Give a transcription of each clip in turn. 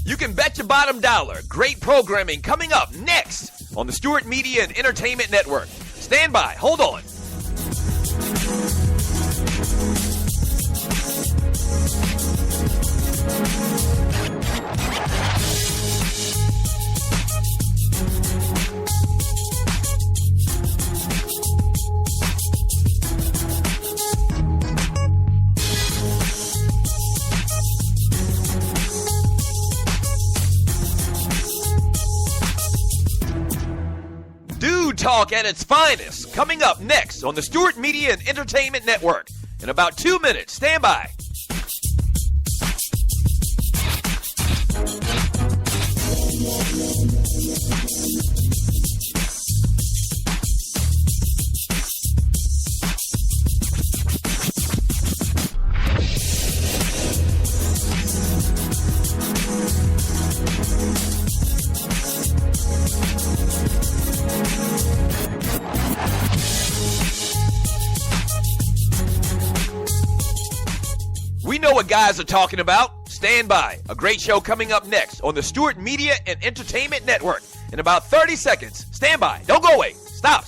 You can bet your bottom dollar. Great programming coming up next on the Stewart Media and Entertainment Network. Stand by. Hold on. Talk at its finest, coming up next on the Stewart Media and Entertainment Network. In about 2 minutes, stand by. We know what guys are talking about. Stand by. A great show coming up next on the Stewart Media and Entertainment Network. In about 30 seconds. Stand by. Don't go away. Stop.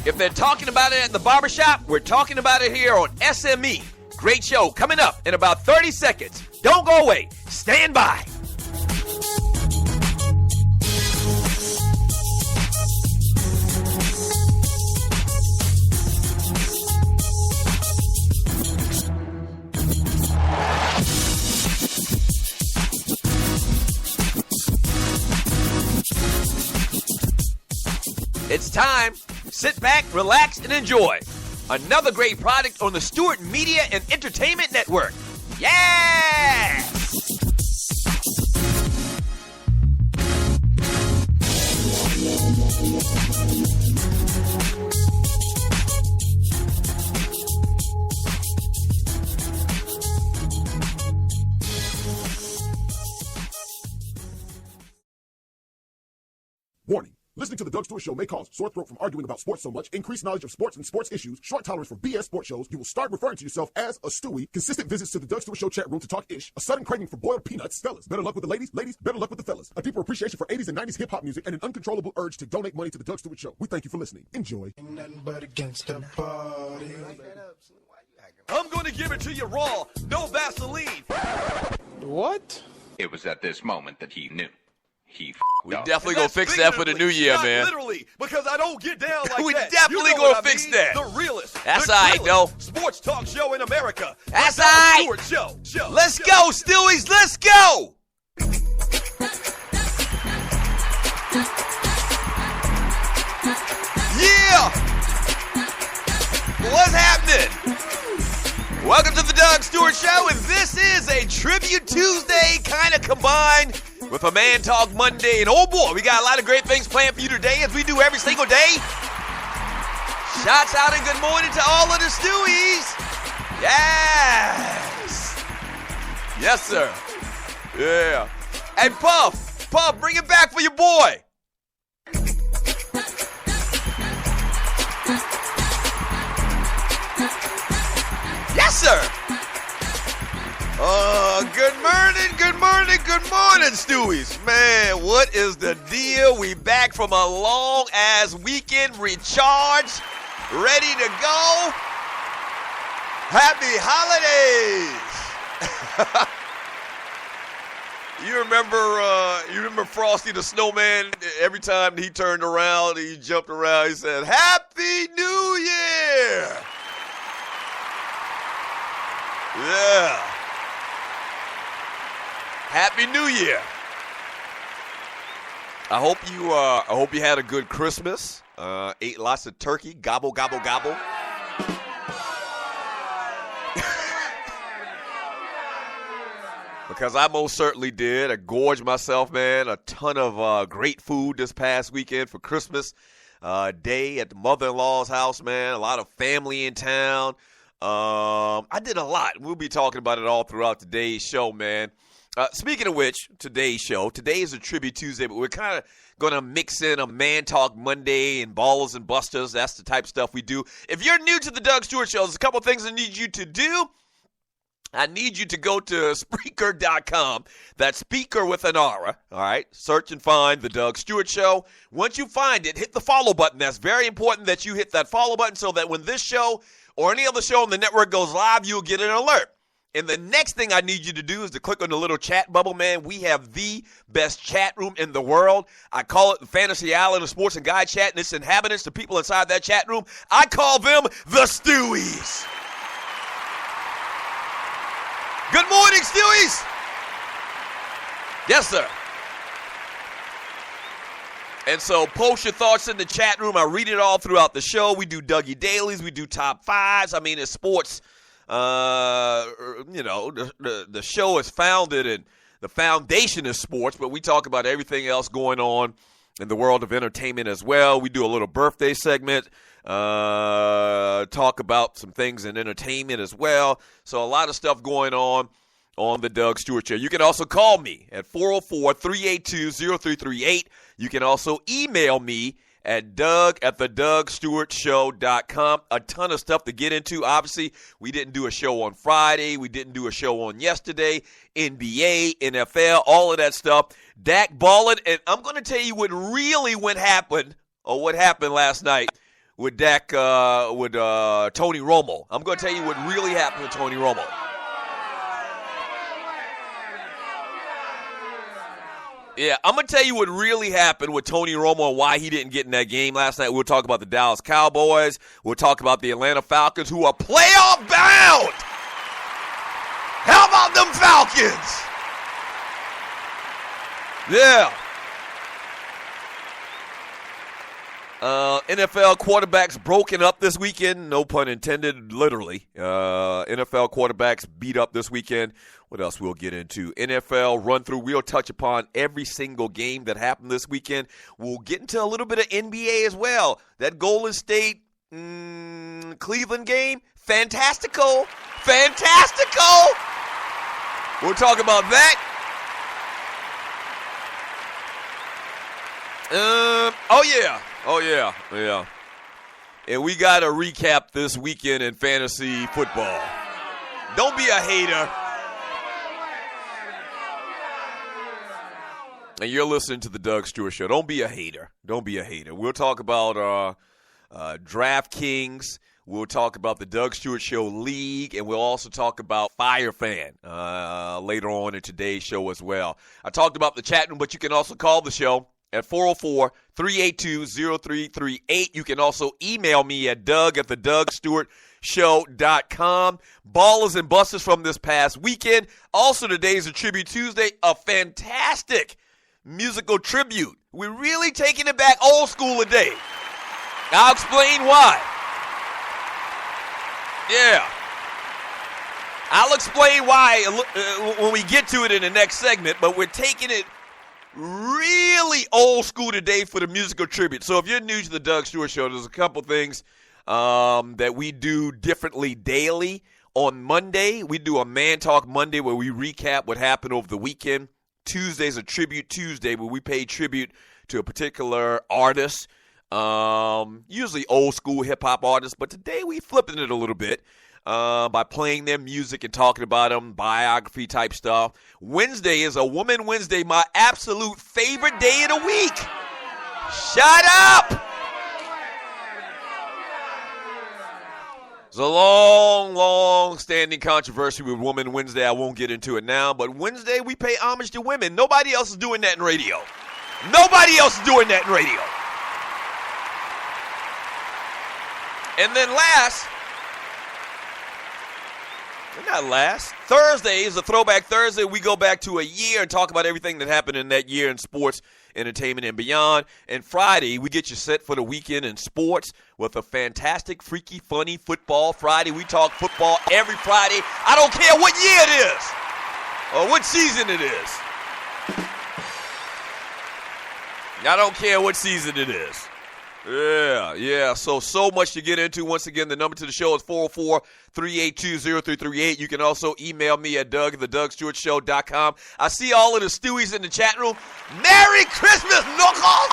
If they're talking about it at the barbershop, we're talking about it here on SME. Great show coming up in about 30 seconds. Don't go away. Stand by. It's time. Sit back, relax, and enjoy. Another great product on the Stewart Media and Entertainment Network. Yeah! Warning. Listening to the Doug Stewart Show may cause sore throat from arguing about sports so much, increased knowledge of sports and sports issues, short tolerance for BS sports shows, you will start referring to yourself as a Stewie, consistent visits to the Doug Stewart Show chat room to talk ish, a sudden craving for boiled peanuts, fellas, better luck with the ladies, better luck with the fellas, a deeper appreciation for 80s and 90s hip-hop music, and an uncontrollable urge to donate money to the Doug Stewart Show. We thank you for listening. Enjoy. Ain't nothing but against the party. I'm going to give it to you raw, no Vaseline. What? It was at this moment that he knew. We definitely gonna fix that for the new year, man. Literally, because I don't get down like we that. definitely you know gonna fix that. The realest. That's the all right, though. Sports talk show in America. That's the all right. Doug Stewart Show. Let's go, Stewies. Let's go. Yeah. What's happening? Welcome to the Doug Stewart Show, and this is a Tribute Tuesday kind of combined with a Man Talk Monday. And oh boy, we got a lot of great things planned for you today, as we do every single day. Shouts out and good morning to all of the Stewies. Yes. Yes, sir. Yeah. Hey, Puff, bring it back for your boy. Yes, sir. Good morning, Stewies. Man, what is the deal? We back from a long-ass weekend, recharged, ready to go. Happy holidays. You remember Frosty the Snowman? Every time he turned around, he jumped around, he said, Happy New Year. Yeah. Happy New Year. I hope you had a good Christmas. Ate lots of turkey. Gobble, gobble, gobble. Because I most certainly did. I gorged myself, man. A ton of great food this past weekend for Christmas Day at the mother-in-law's house, man. A lot of family in town. I did a lot. We'll be talking about it all throughout today's show, man. Speaking of which, today is a Tribute Tuesday, but we're kind of going to mix in a Man Talk Monday and Ballers and Busters. That's the type of stuff we do. If you're new to the Doug Stewart Show, there's a couple things I need you to do. I need you to go to Spreaker.com. That's speaker with an R, all right? Search and find the Doug Stewart Show. Once you find it, hit the follow button. That's very important that you hit that follow button so that when this show or any other show on the network goes live, you'll get an alert. And the next thing I need you to do is to click on the little chat bubble, man. We have the best chat room in the world. I call it the Fantasy Island of Sports and Guy Chat, and its inhabitants, the people inside that chat room, I call them the Stewies. Good morning, Stewies. Yes, sir. And so post your thoughts in the chat room. I read it all throughout the show. We do Dougie Dailies. We do top fives. I mean, it's sports. The show is founded and the foundation is sports, but we talk about everything else going on in the world of entertainment as well. We do a little birthday segment, talk about some things in entertainment as well. So a lot of stuff going on the Doug Stewart Show. You can also call me at 404-382-0338. You can also email me at doug@thedougstewartshow.com. A ton of stuff to get into. Obviously, we didn't do a show on Friday. We didn't do a show on yesterday. NBA, NFL, all of that stuff. Dak balling. And I'm going to tell you what happened last night with Dak, with Tony Romo. I'm going to tell you what really happened with Tony Romo. Yeah, I'm going to tell you what really happened with Tony Romo and why he didn't get in that game last night. We'll talk about the Dallas Cowboys. We'll talk about the Atlanta Falcons, who are playoff bound. How about them Falcons? Yeah. NFL quarterbacks broken up this weekend. No pun intended, literally. NFL quarterbacks beat up this weekend. What else we'll get into? NFL run-through. We'll touch upon every single game that happened this weekend. We'll get into a little bit of NBA as well. That Golden State Cleveland game, fantastical. We'll talk about that. Oh, yeah. And we got to recap this weekend in fantasy football. Don't be a hater. And you're listening to the Doug Stewart Show. Don't be a hater. We'll talk about DraftKings. We'll talk about the Doug Stewart Show League. And we'll also talk about Fire Fan later on in today's show as well. I talked about the chat room, but you can also call the show at 404-382-0338. You can also email me at doug@thedougstewartshow.com. Ballers and busters from this past weekend. Also, today's a Tribute Tuesday, a fantastic musical tribute. We're really taking it back old school today. I'll explain why. Yeah. I'll explain why when we get to it in the next segment, but we're taking it really old school today for the musical tribute. So if you're new to the Doug Stewart Show, there's a couple things that we do differently daily. On Monday, we do a Man Talk Monday where we recap what happened over the weekend. Tuesday's a Tribute Tuesday where we pay tribute to a particular artist, usually old school hip-hop artists. But today we flipping it a little bit by playing their music and talking about them, biography type stuff. Wednesday is a Woman Wednesday, my absolute favorite day of the week. Shut up! There's a long-standing controversy with Woman Wednesday. I won't get into it now, but Wednesday we pay homage to women. Nobody else is doing that in radio. And then last, Not last. Thursday is a throwback Thursday. We go back to a year and talk about everything that happened in that year in sports, entertainment, and beyond. And Friday, we get you set for the weekend in sports with a fantastic, freaky, funny football Friday. We talk football every Friday. I don't care what year it is or what season it is. I don't care what season it is. Yeah. So much to get into. Once again, the number to the show is 404-382-0338. You can also email me at Doug@thedougstewartshow.com. I see all of the Stewies in the chat room. Merry Christmas, knuckles!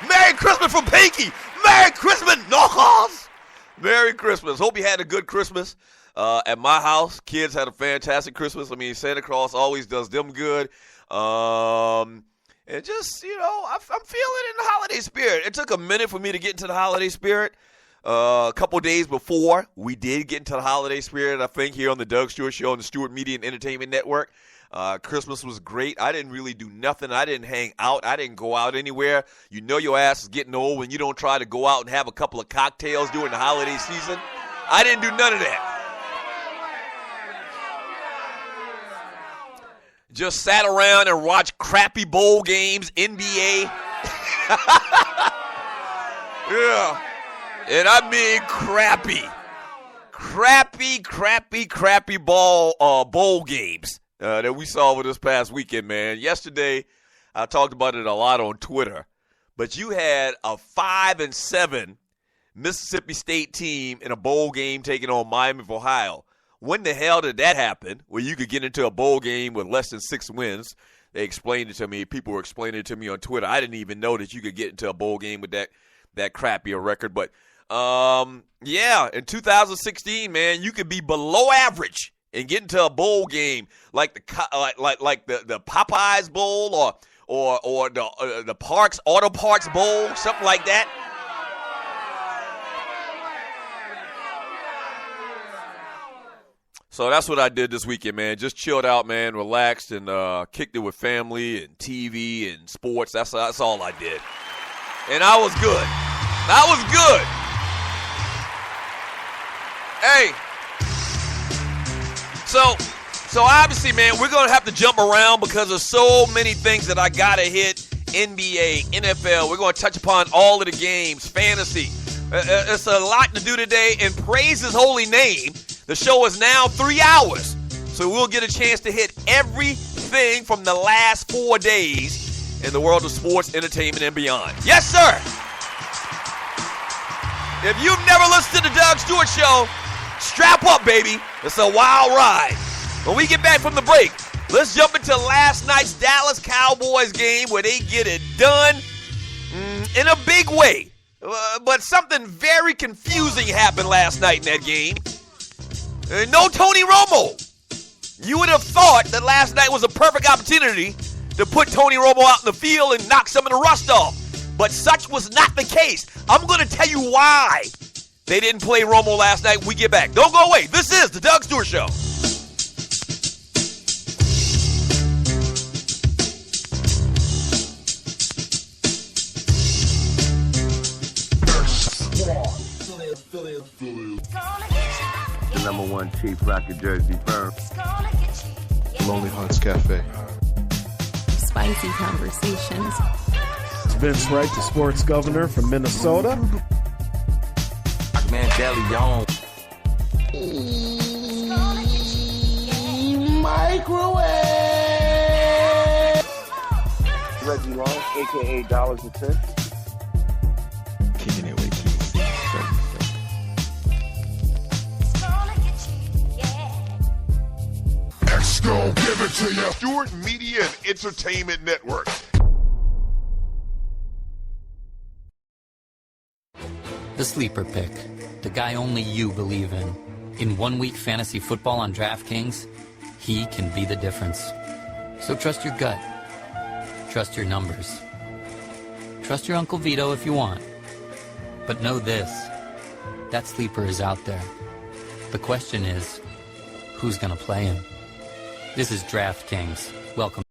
Merry Christmas from Pinky! Merry Christmas, knuckles! Merry Christmas. Hope you had a good Christmas. At my house, kids had a fantastic Christmas. I mean, Santa Claus always does them good. And just, I'm feeling in the holiday spirit. It took a minute for me to get into the holiday spirit. A couple days before, we did get into the holiday spirit, I think, here on the Doug Stewart Show on the Stewart Media and Entertainment Network. Christmas was great. I didn't really do nothing. I didn't hang out. I didn't go out anywhere. You know your ass is getting old when you don't try to go out and have a couple of cocktails during the holiday season. I didn't do none of that. Just sat around and watched crappy bowl games, NBA. Yeah. And I mean crappy bowl games that we saw over this past weekend, man. Yesterday, I talked about it a lot on Twitter, but you had a 5-7 Mississippi State team in a bowl game taking on Miami of Ohio. When the hell did that happen where you could get into a bowl game with less than 6 wins? They explained it to me. People were explaining it to me on Twitter. I didn't even know that you could get into a bowl game with that crappy a record. But, yeah, in 2016, man, you could be below average and get into a bowl game like the Popeyes Bowl or the Parks Auto Parts Bowl, something like that. So that's what I did this weekend, man. Just chilled out, man, relaxed, and kicked it with family and TV and sports. That's all I did. And I was good. Hey. So obviously, man, we're going to have to jump around because there's so many things that I got to hit. NBA, NFL, we're going to touch upon all of the games, fantasy. It's a lot to do today, and praise his holy name. The show is now 3 hours, so we'll get a chance to hit everything from the last 4 days in the world of sports, entertainment, and beyond. Yes, sir. If you've never listened to the Doug Stewart Show, strap up, baby. It's a wild ride. When we get back from the break, let's jump into last night's Dallas Cowboys game where they get it done in a big way. But something very confusing happened last night in that game. No Tony Romo. You would have thought that last night was a perfect opportunity to put Tony Romo out in the field and knock some of the rust off. But such was not the case. I'm going to tell you why they didn't play Romo last night when we get back. Don't go away. This is the Doug Stewart Show. The #1 cheap rocket jersey firm. Lonely Hearts Cafe. Spicy conversations. It's Vince Wright, the sports governor from Minnesota. Man, Deli Microwave. Reggie Long, a.k.a. Dollars and Cents. Kicking it with TC. Go give it to you. Stewart Media and Entertainment Network. The sleeper pick, the guy only you believe in. In 1 week fantasy football on DraftKings, he can be the difference. So trust your gut. Trust your numbers. Trust your Uncle Vito if you want. But know this, that sleeper is out there. The question is, who's going to play him? This is DraftKings. Welcome.